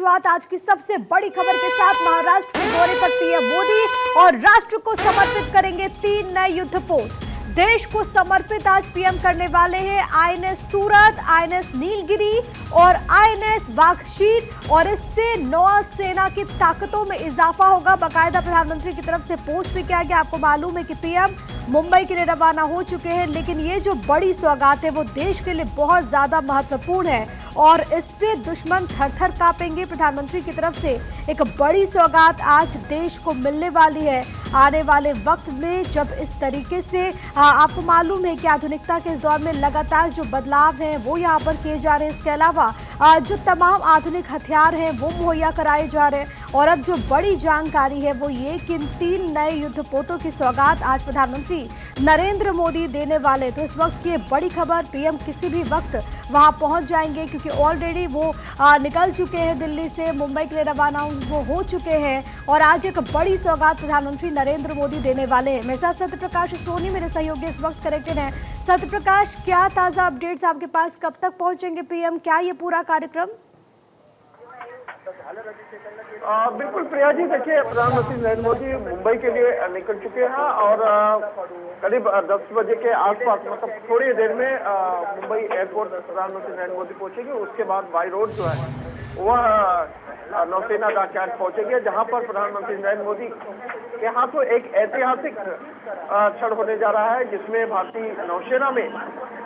शुरुआत आज की सबसे बड़ी खबर के साथ। महाराष्ट्र के दौरे पर पीएम मोदी और राष्ट्र को समर्पित करेंगे 3 नए युद्धपोत। देश को समर्पित आज पीएम करने वाले हैं आईएनएस सूरत, आईएनएस नीलगिरी और आईएनएस वाघशीर, और इससे नौसेना की ताकतों में इजाफा होगा। बाकायदा प्रधानमंत्री की तरफ से पोस्ट भी किया गया। आपको मालूम है कि पीएम मुंबई के लिए रवाना हो चुके हैं, लेकिन ये जो बड़ी सौगात है वो देश के लिए बहुत ज्यादा महत्वपूर्ण है और इससे दुश्मन थर-थर कांपेंगे। प्रधानमंत्री की तरफ से एक बड़ी सौगात आज देश को मिलने वाली है आने वाले वक्त में, जब इस तरीके से आपको मालूम है कि आधुनिकता के इस दौर में लगातार जो बदलाव हैं वो यहाँ पर किए जा रहे हैं। इसके अलावा जो तमाम आधुनिक हथियार हैं वो मुहैया कराए जा रहे हैं। और अब जो बड़ी जानकारी है वो ये कि इन 3 नए युद्धपोतों की सौगात आज प्रधानमंत्री नरेंद्र मोदी देने वाले। तो इस वक्त की बड़ी खबर, पीएम किसी भी वक्त वहां पहुंच जाएंगे, क्योंकि ऑलरेडी वो निकल चुके हैं दिल्ली से, मुंबई के लिए रवाना वो हो चुके हैं और आज एक बड़ी सौगात प्रधानमंत्री नरेंद्र मोदी देने वाले हैं। मेरे साथ सत्य प्रकाश सोनी मेरे सहयोगी इस वक्त कनेक्टेड हैं। सत्य प्रकाश, क्या ताजा अपडेट्स आपके पास? कब तक पहुंचेंगे पीएम? क्या ये पूरा कार्यक्रम? बिल्कुल प्रिया जी, देखिए प्रधानमंत्री नरेंद्र मोदी मुंबई के लिए निकल चुके हैं और करीब 10 बजे के आसपास, मतलब थोड़ी देर में मुंबई एयरपोर्ट प्रधानमंत्री नरेंद्र मोदी पहुंचेंगे। उसके बाद बाई रोड जो है वह नौसेना डॉकयार्ड पहुंचेंगे, जहां पर प्रधानमंत्री नरेंद्र मोदी के हाथों एक ऐतिहासिक क्षण होने जा रहा है, जिसमें भारतीय नौसेना में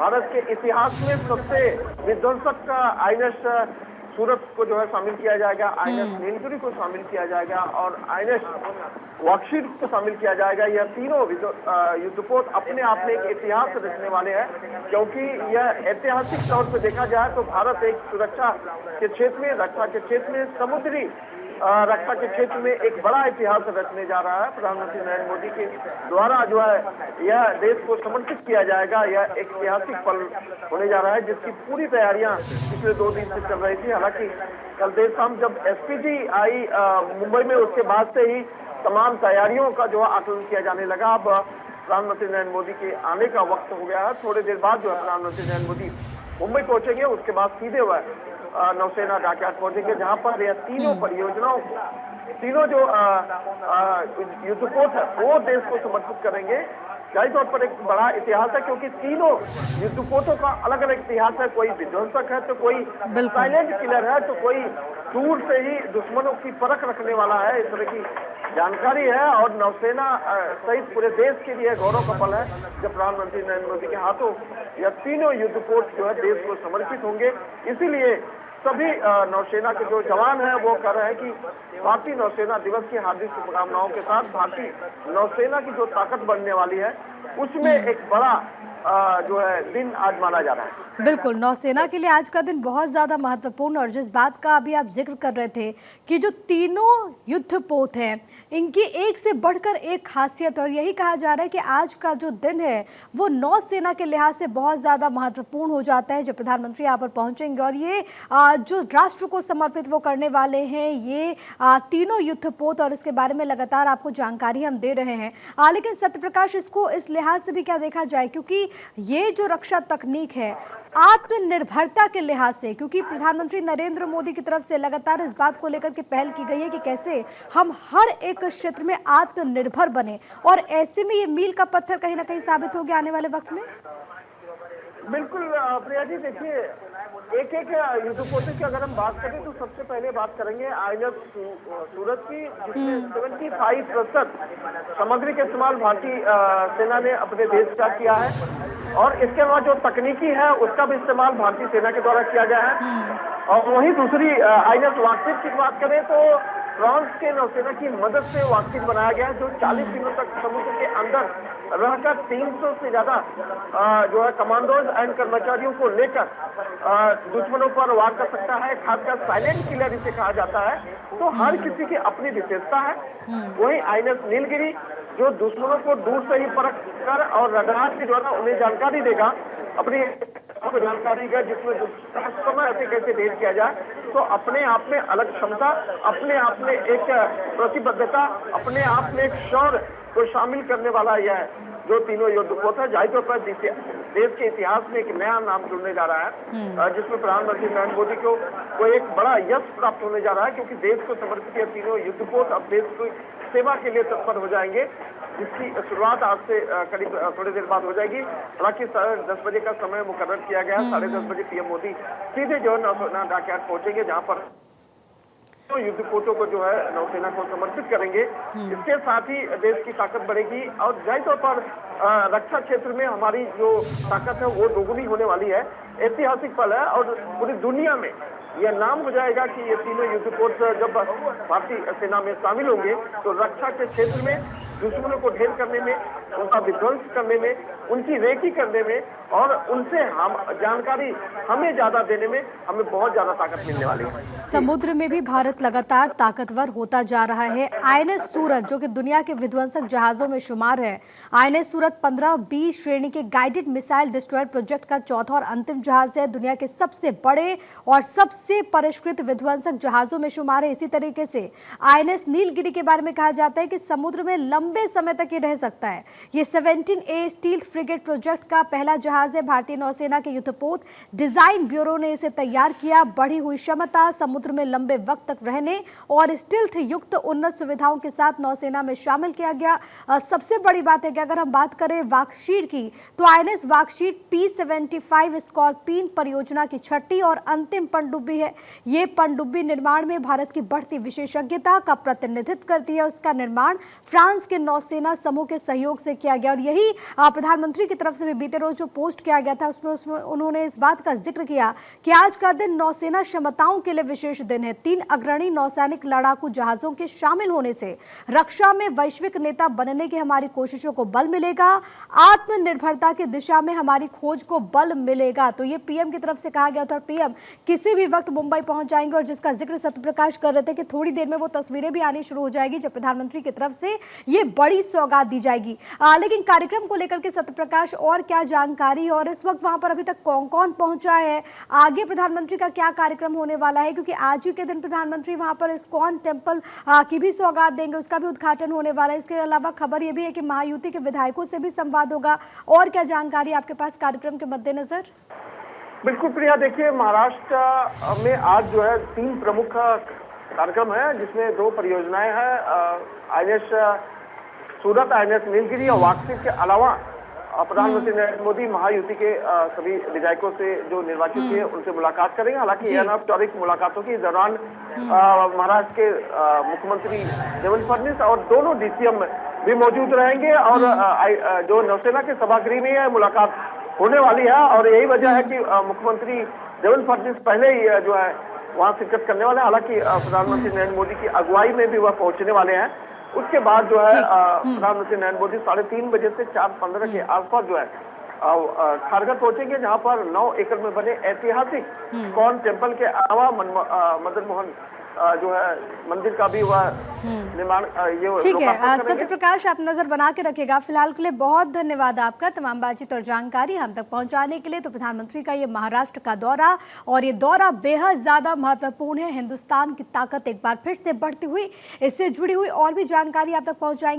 भारत के इतिहास में सबसे विध्वंसक आईएनएस सूरत को जो है शामिल किया जाएगा, आईएनएस नीलगिरी को शामिल किया जाएगा और आईएनएस वाघशीर को शामिल किया जाएगा। यह तीनों युद्धपोत अपने आप में एक इतिहास रचने वाले हैं, क्योंकि यह ऐतिहासिक तौर पर देखा जाए तो भारत एक सुरक्षा के क्षेत्र में, रक्षा के क्षेत्र में, समुद्री रक्षा के क्षेत्र में एक बड़ा इतिहास रचने जा रहा है। प्रधानमंत्री नरेंद्र मोदी के द्वारा जो है यह देश को समर्पित किया जाएगा। यह एक ऐतिहासिक पल होने जा रहा है, जिसकी पूरी तैयारियां पिछले 2 दिन से चल रही थी। हालांकि कल देर शाम जब एसपीजी आई मुंबई में, उसके बाद से ही तमाम तैयारियों का जो है आकलन किया जाने लगा। अब प्रधानमंत्री नरेंद्र मोदी के आने का वक्त हो गया है। थोड़ी देर बाद जो है प्रधानमंत्री नरेंद्र मोदी मुंबई पहुंचेंगे, उसके बाद सीधे वह नौसेना डॉकयार्ड पहुंचेंगे, जहां पर यह तीनों परियोजनाओं, तीनों जो युद्धपोत है वो देश को समर्पित करेंगे। जाहिर तौर पर एक बड़ा इतिहास है, क्योंकि तीनों युद्धपोतों का अलग अलग इतिहास है। कोई विध्वंसक है तो कोई साइलेंट किलर है तो कोई दूर से ही दुश्मनों की परख रखने वाला है। इस तरह की जानकारी है और नौसेना सहित पूरे देश के लिए गौरव का पल है जब प्रधानमंत्री नरेंद्र मोदी के हाथों यह तीनों युद्धपोत जो है देश को समर्पित होंगे। इसीलिए सभी नौसेना के जो जवान हैं वो कह रहे हैं कि भारतीय नौसेना दिवस की हार्दिक शुभकामनाओं के साथ भारतीय नौसेना की जो ताकत बढ़ने वाली है उसमें एक बड़ा जो है दिन आज माना जा रहा है। बिल्कुल, नौसेना के लिए आज का दिन बहुत ज्यादा महत्वपूर्ण, और जिस बात का अभी आप जिक्र कर रहे थे कि जो तीनों युद्धपोत हैं इनकी एक से बढ़कर एक खासियत, और यही कहा जा रहा है कि आज का जो दिन है वो नौसेना के लिहाज से बहुत ज्यादा महत्वपूर्ण हो जाता है जब प्रधानमंत्री यहाँ पर पहुंचेंगे और ये जो राष्ट्र को समर्पित वो करने वाले हैं ये तीनों युद्धपोत, और इसके बारे में लगातार आपको जानकारी हम दे रहे हैं। लेकिन सत्य प्रकाश, इसको इस लिहाज से भी क्या देखा जाए, क्योंकि ये जो रक्षा तकनीक है आत्मनिर्भरता के लिहाज से, क्योंकि प्रधानमंत्री नरेंद्र मोदी की तरफ से लगातार इस बात को लेकर के पहल की गई है कि कैसे हम हर एक क्षेत्र में आत्मनिर्भर बने, और ऐसे में ये मील का पत्थर कहीं ना कहीं साबित हो गया आने वाले वक्त में। बिल्कुल प्रिया जी, देखिए एक एक युद्धपोतों की अगर हम बात करें तो सबसे पहले बात करेंगे आईएनएस सूरत की, जिसमें 75% सामग्री का इस्तेमाल भारतीय सेना ने अपने देश का किया है, और इसके अलावा जो तकनीकी है उसका भी इस्तेमाल भारतीय सेना के द्वारा किया गया है। और वहीं दूसरी आईएनएस वाघशीर की बात करें तो फ्रांस के नौसेना की मदद से वाघशीर बनाया गया है, जो 40 दिनों तक समुद्र के अंदर रहकर 300 से ज्यादा जो है कमांडोज एंड कर्मचारियों को लेकर दुश्मनों पर वार कर सकता है। खासकर साइलेंट किलर इसे कहा जाता है। तो हर किसी की अपनी विशेषता है। वहीं आईएनएस नीलगिरी जो दुश्मनों को दूर से ही परख कर और रडार के द्वारा उन्हें जानकारी देगा, अपनी जानकारी देगा जिसमें समय ऐसे कैसे भेज किया जाए। तो अपने आप में अलग क्षमता, अपने आप में एक प्रतिबद्धता, अपने आप में एक शौर्य को शामिल करने वाला यह जो तीनों युद्धपोत है। जाहिर तौर पर देश के इतिहास में एक नया नाम जुड़ने जा रहा है, जिसमें प्रधानमंत्री नरेंद्र मोदी को एक बड़ा यश प्राप्त होने जा रहा है, क्योंकि देश को समर्पित ये तीनों युद्धपोत अब देश की सेवा के लिए तत्पर हो जाएंगे, जिसकी शुरुआत आज से करीब थोड़ी देर बाद हो जाएगी। हालांकि 10:30 बजे का समय मुकर्रर किया गया है। 10:30 बजे पीएम मोदी सीधे जो है नौसेना डॉकयार्ड पहुंचेंगे, जहां पर तो युद्धपोतों को जो है नौसेना को समर्पित करेंगे। इसके साथ ही देश की ताकत बढ़ेगी और जाहिर तौर पर रक्षा क्षेत्र में हमारी जो ताकत है वो दोगुनी होने वाली है। ऐतिहासिक पल है और पूरी दुनिया में यह नाम हो जाएगा कि ये तीनों युद्धपोत जब भारतीय सेना में शामिल होंगे तो रक्षा के क्षेत्र में दुश्मनों को ढेर करने में, उनका विध्वंस करने में, उनकी रेकी करने में और उनसे हम जानकारी हमें ज्यादा देने में हमें बहुत ज्यादा ताकत मिलने वाली है। समुद्र में भी भारत लगातार ताकतवर होता जा रहा है। आईएनएस सूरत जो कि दुनिया के विध्वंसक जहाजों में शुमार है, आईएनएस सूरत 15B श्रेणी के गाइडेड मिसाइल डिस्ट्रॉयर प्रोजेक्ट का चौथा और अंतिम जहाज है। दुनिया के सबसे बड़े और सबसे परिष्कृत विध्वंसक जहाजों में शुमार है। इसी तरीके से आईएनएस नीलगिरी के बारे में कहा जाता है कि समुद्र में लंबे समय तक ये रह सकता है। ये 17A स्टील फ्रिगेट प्रोजेक्ट का पहला जहाज है। भारतीय नौसेना के युद्धपोत डिजाइन ब्यूरो ने इसे तैयार किया। बढ़ी हुई क्षमता, समुद्र में लंबे वक्त तक रहने और स्टील्थ युक्त उन्नत सुविधाओं के साथ नौसेना में शामिल किया गया। सबसे बड़ी बात है कि अगर हम बात करें वाकशीर की, तो आईएनएस वाकशीर P-75 स्कॉर्पियन परियोजना की छठी और अंतिम पनडुब्बी है। ये पनडुब्बी निर्माण में भारत की बढ़ती विशेषज्ञता का प्रतिनिधित्व करती है। उसका निर्माण फ्रांस के नौसेना समूह के सहयोग से किया गया और यही प्रधानमंत्री की तरफ से भी बीते रोज जो पोस्ट किया गया था उसमें उन्होंने इस बात का जिक्र किया कि आज का दिन नौसेना क्षमताओं के लिए विशेष दिन है। 3 अग्रणी नौसैनिक लड़ाकू जहाजों के शामिल होने से रक्षा में वैश्विक नेता बनने की हमारी कोशिशों को बल मिलेगा, आत्मनिर्भरता की दिशा में हमारी खोज को बल मिलेगा। तो ये पीएम की तरफ से कहा गया था और पीएम किसी भी वक्त मुंबई पहुंच जाएंगे और जिसका जिक्र सत्यप्रकाश कर रहे थे कि थोड़ी देर में वो तस्वीरें भी आनी शुरू हो जाएगी जब प्रधानमंत्री की तरफ से ये बड़ी सौगात दी जाएगी। लेकिन कार्यक्रम को लेकर के सत्यप्रकाश और क्या जानकारी और इस वक्त वहां पर अभी तक कौन कौन पहुंचा है, आगे प्रधानमंत्री का क्या कार्यक्रम होने वाला है, क्योंकि आज ही के दिन प्रधानमंत्री वहां पर इस्कॉन टेम्पल की भी सौगात देंगे, उसका भी उद्घाटन होने वाला है। इसके अलावा खबर यह भी है कि महायुति के विधायकों से भी संवाद होगा। और क्या जानकारी आपके पास कार्यक्रम के मद्देनजर? बिल्कुल प्रिया, देखिए महाराष्ट्र में आज जो है 3 प्रमुख कार्यक्रम है, जिसमें 2 परियोजनाएं हैं, आईएनएस सूरत, आईएनएस नीलगिरी और वाकशीर के अलावा प्रधानमंत्री नरेंद्र मोदी महायुति के सभी विधायकों से जो निर्वाचित हुए उनसे मुलाकात करेंगे। हालांकि अनौपचारिक मुलाकातों के दौरान महाराष्ट्र के मुख्यमंत्री देवेंद्र फडणवीस और दोनों डीसीएम भी मौजूद रहेंगे और जो नौसेना के सभागृह में यह मुलाकात होने वाली है। और यही वजह है कि मुख्यमंत्री देवेंद्र फडणवीस पहले ही जो है वहां शिरकत करने वाले हैं। हालांकि प्रधानमंत्री नरेंद्र मोदी की अगुवाई में भी वह पहुंचने वाले हैं। उसके बाद जो है प्रधानमंत्री नरेंद्र मोदी 3:30 बजे से 4:15 के आसपास जो है खारघर पहुंचेंगे, जहां पर 9 एकड़ में बने ऐतिहासिक इस्कॉन टेम्पल के अलावा मदन मोहन जो है मंदिर का भी वह निर्माण ठीक है। सत्यप्रकाश, आप नजर बना के रखेगा। फिलहाल के लिए बहुत धन्यवाद आपका तमाम बातचीत और जानकारी हम तक पहुंचाने के लिए। तो प्रधानमंत्री का ये महाराष्ट्र का दौरा और ये दौरा बेहद ज्यादा महत्वपूर्ण है। हिंदुस्तान की ताकत एक बार फिर से बढ़ती हुई, इससे जुड़ी हुई और भी जानकारी आप तक पहुंचाएंगे।